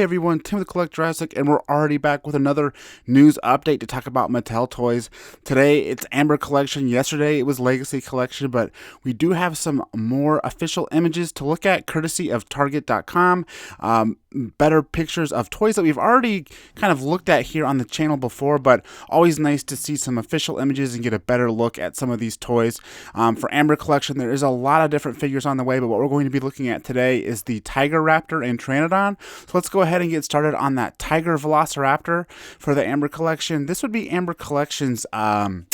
everyone, Tim with Collect Jurassic, and we're already back with another news update to talk about Mattel toys. Today it's Amber Collection. Yesterday it was Legacy Collection, but we do have some more official images to look at, courtesy of Target.com. Better pictures of toys that we've already kind of looked at here on the channel before, but always nice to see some official images and get a better look at some of these toys. For Amber Collection, there is a lot of different figures on the way, but what we're going to be looking at today is the Tiger Raptor and Pteranodon. So let's go ahead and get started on that Tiger Velociraptor for the Amber Collection. This would be Amber Collection's, I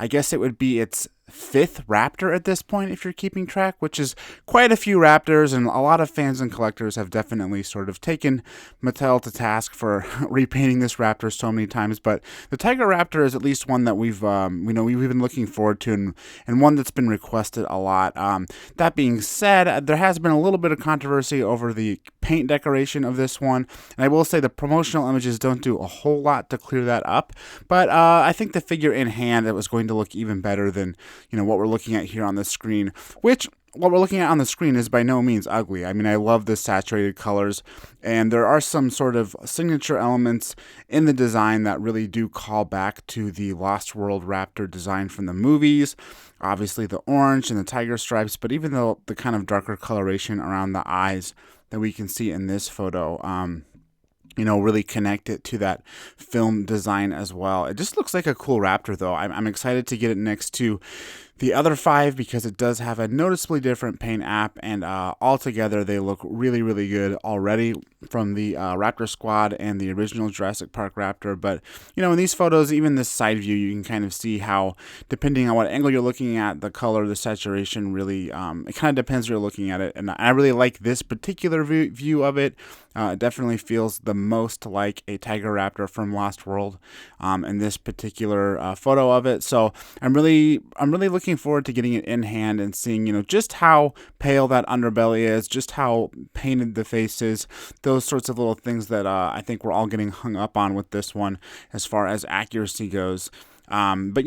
guess it would be its fifth Raptor at this point, if you're keeping track, which is quite a few Raptors, and a lot of fans and collectors have definitely sort of taken Mattel to task for repainting this Raptor so many times. But the Tiger Raptor is at least one that we've been looking forward to, and one that's been requested a lot. That being said, there has been a little bit of controversy over the paint decoration of this one, and I will say the promotional images don't do a whole lot to clear that up, but I think the figure in hand, it was going to look even better than what we're looking at here on the screen, which what we're looking at on the screen is by no means ugly. I mean, I love the saturated colors, and there are some sort of signature elements in the design that really do call back to the Lost World Raptor design from the movies. Obviously the orange and the tiger stripes, but even the kind of darker coloration around the eyes that we can see in this photo, really connect it to that film design as well. It just looks like a cool Raptor, though. I'm excited to get it next to the other five because it does have a noticeably different paint app, and altogether they look really, really good already from the Raptor squad and the original Jurassic Park Raptor. But, in these photos, even this side view, you can kind of see how, depending on what angle you're looking at, the color, the saturation really, it kind of depends where you're looking at it. And I really like this particular view of it. It definitely feels the most like a Tiger Raptor from Lost World in this particular photo of it. So I'm really looking forward to getting it in hand and seeing, just how pale that underbelly is, just how painted the face is, those sorts of little things that I think we're all getting hung up on with this one as far as accuracy goes. But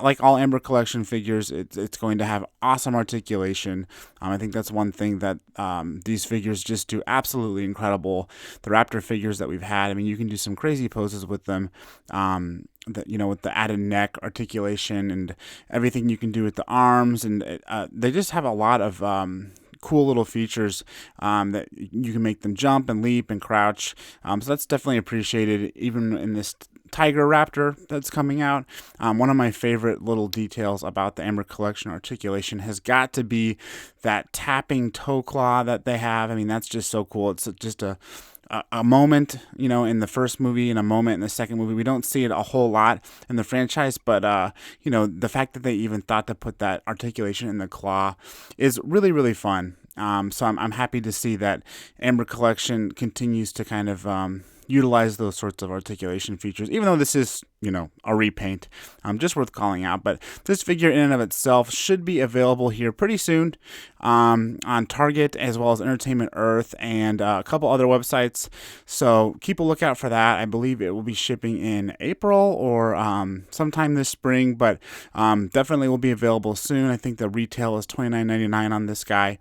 like all Amber Collection figures, it's going to have awesome articulation. I think that's one thing that these figures just do absolutely incredible. The Raptor figures that we've had, I mean, you can do some crazy poses with them. With the added neck articulation and everything you can do with the arms, and they just have a lot of cool little features that you can make them jump and leap and crouch. So that's definitely appreciated, even in this Tiger Raptor that's coming out. One of my favorite little details about the Amber Collection articulation has got to be that tapping toe claw that they have. I mean, that's just so cool. It's just a moment, in the first movie and a moment in the second movie. We don't see it a whole lot in the franchise, but, the fact that they even thought to put that articulation in the claw is really, really fun. So I'm happy to see that Amber Collection continues to kind of utilize those sorts of articulation features, even though this is, a repaint. Just worth calling out. But this figure in and of itself should be available here pretty soon on Target, as well as Entertainment Earth and a couple other websites. So keep a lookout for that. I believe it will be shipping in April or sometime this spring, but definitely will be available soon. I think the retail is $29.99 on this guy.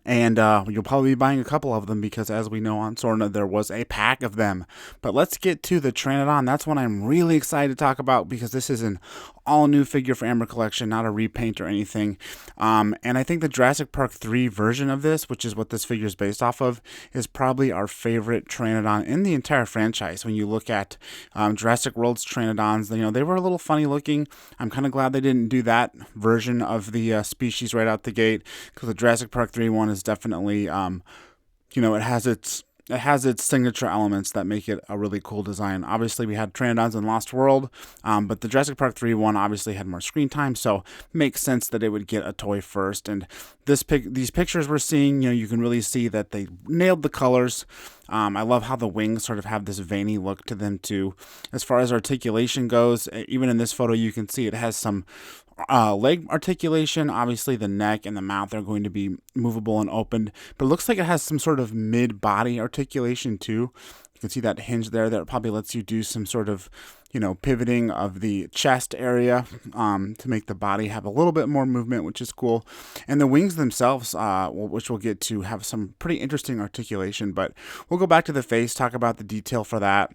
And you'll probably be buying a couple of them because, as we know, on Sorna, there was a pack of them. But let's get to the Pteranodon. That's one I'm really excited to talk about because this is an all-new figure for Amber Collection, not a repaint or anything. And I think the Jurassic Park III version of this, which is what this figure is based off of, is probably our favorite Pteranodon in the entire franchise. When you look at Jurassic World's Pteranodons, they were a little funny looking. I'm kind of glad they didn't do that version of the species right out the gate, because the Jurassic Park III one is definitely, it has its signature elements that make it a really cool design. Obviously, we had Pteranodons in Lost World, but the Jurassic Park 3 one obviously had more screen time, so it makes sense that it would get a toy first. And these pictures we're seeing, you can really see that they nailed the colors. I love how the wings sort of have this veiny look to them too. As far as articulation goes, even in this photo, you can see it has some leg articulation. Obviously the neck and the mouth are going to be movable and opened, but it looks like it has some sort of mid-body articulation too. You can see that hinge there that probably lets you do some sort of, pivoting of the chest area to make the body have a little bit more movement, which is cool. And the wings themselves, which we'll get to, have some pretty interesting articulation. But we'll go back to the face, talk about the detail for that.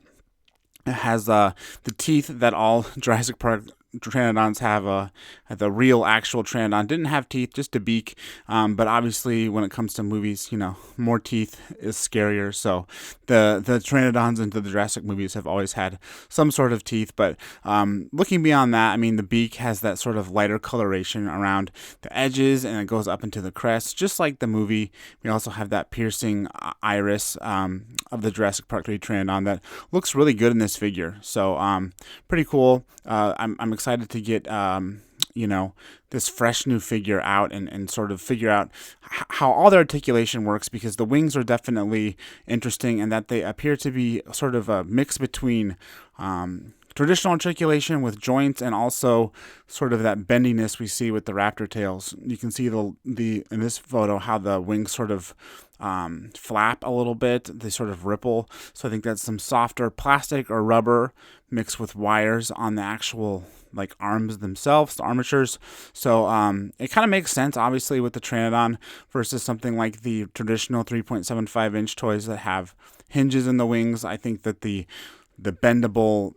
It has the teeth that all Jurassic Park Pteranodons have. The real actual Pteranodon didn't have teeth, just a beak. But obviously, when it comes to movies, more teeth is scarier. So the Pteranodons into the Jurassic movies have always had some sort of teeth. But looking beyond that, I mean, the beak has that sort of lighter coloration around the edges, and it goes up into the crest, just like the movie. We also have that piercing iris of the Jurassic Park III Pteranodon that looks really good in this figure. So pretty cool. I'm excited to get this fresh new figure out and sort of figure out how all the articulation works, because the wings are definitely interesting, and that they appear to be sort of a mix between traditional articulation with joints and also sort of that bendiness we see with the raptor tails. You can see the in this photo how the wings sort of flap a little bit. They sort of ripple. So I think that's some softer plastic or rubber mixed with wires on the actual arms themselves, the armatures. So it kind of makes sense, obviously, with the Pteranodon versus something like the traditional 3.75 inch toys that have hinges in the wings. I think that the bendable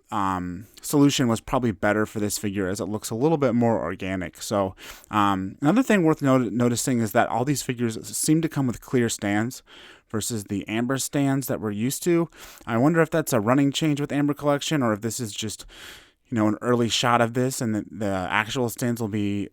solution was probably better for this figure, as it looks a little bit more organic. So another thing worth noticing is that all these figures seem to come with clear stands versus the amber stands that we're used to. I wonder if that's a running change with Amber Collection, or if this is just an early shot of this, and the actual stands will be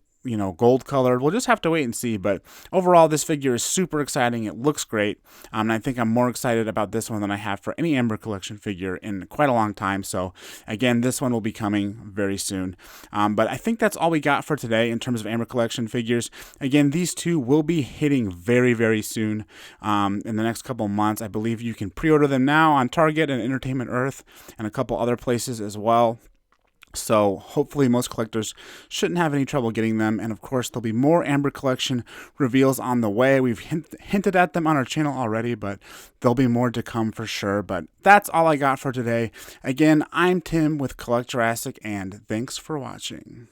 gold colored. We'll just have to wait and see. But overall, this figure is super exciting. It looks great. And I think I'm more excited about this one than I have for any Amber Collection figure in quite a long time. So again, this one will be coming very soon. But I think that's all we got for today in terms of Amber Collection figures. Again, these two will be hitting very, very soon in the next couple months. I believe you can pre-order them now on Target and Entertainment Earth and a couple other places as well. So hopefully most collectors shouldn't have any trouble getting them. And of course, there'll be more Amber Collection reveals on the way. We've hinted at them on our channel already, but there'll be more to come for sure. But that's all I got for today. Again, I'm Tim with Collect Jurassic, and thanks for watching.